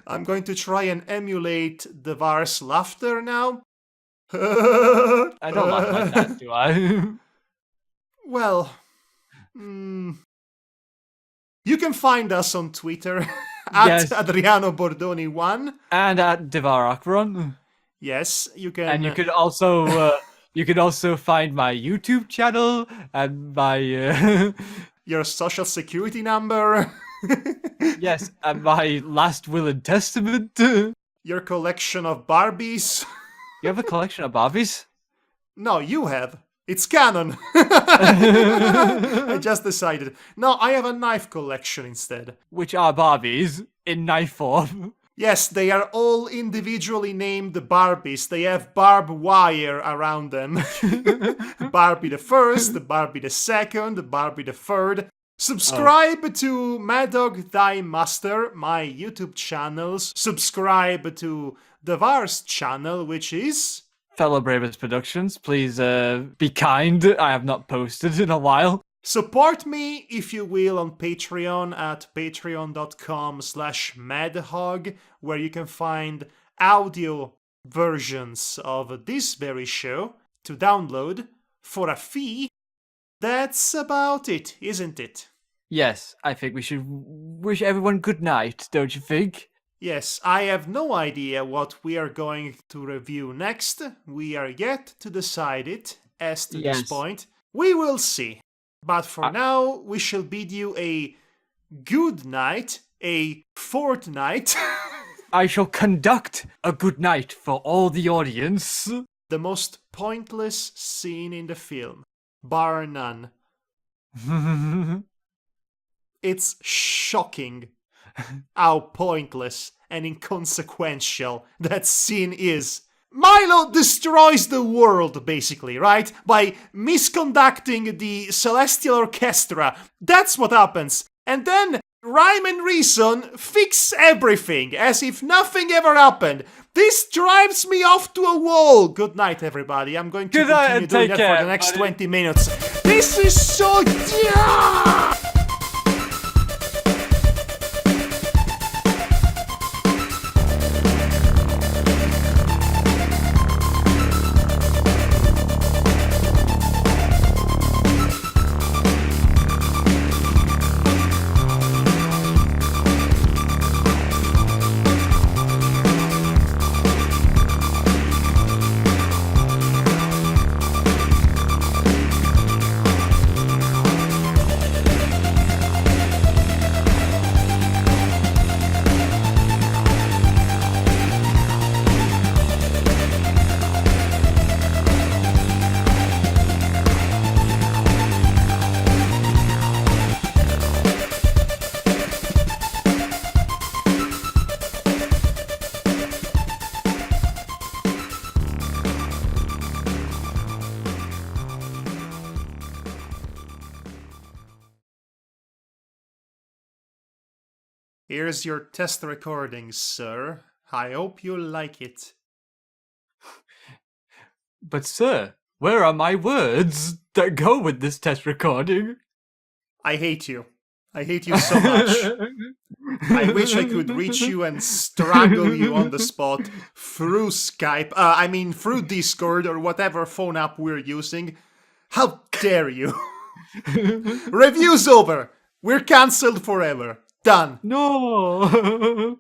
I'm going to try and emulate Devar's laughter now. I don't laugh like that, do I? Well, you can find us on Twitter at Yes. Adriano Bordoni1. And at Devar Akron. Yes, you can. And you could also find my YouTube channel and my Your social security number. yes, and my last will and testament. You Your collection of Barbies. have a collection of Barbies? No, you have. It's canon. I just decided. No, I have a knife collection instead. Which are Barbies in knife form. Yes, they are all individually named Barbies. They have barbed wire around them. Barbie the first, Barbie the second, Barbie the third. Subscribe to Madhog Thy Master, my YouTube channels. Subscribe to Devar's channel, which is... Fellow Bravers Productions, please be kind. I have not posted in a while. Support me, if you will, on Patreon at patreon.com/madhog, where you can find audio versions of this very show to download for a fee. That's about it, isn't it? Yes, I think we should wish everyone good night, don't you think? Yes, I have no idea what we are going to review next. We are yet to decide it, as to this Yes. point. We will see. But for now, we shall bid you a good night, a fortnight. I shall conduct a good night for all the audience. The most pointless scene in the film, bar none. It's shocking how pointless and inconsequential that scene is. Milo destroys the world, basically, right? By misconducting the Celestial Orchestra. That's what happens. And then Rhyme and Reason fix everything, as if nothing ever happened. This drives me off to a wall. Good night, everybody. I'm going to Good night continue and doing take that for care, the next buddy. 20 minutes. This is so... Here's your test recording, sir. I hope you like it. But sir, where are my words that go with this test recording? I hate you. I hate you so much. I wish I could reach you and strangle you on the spot through Skype. Through Discord or whatever phone app we're using. How dare you? Review's over. We're cancelled forever. Done. No.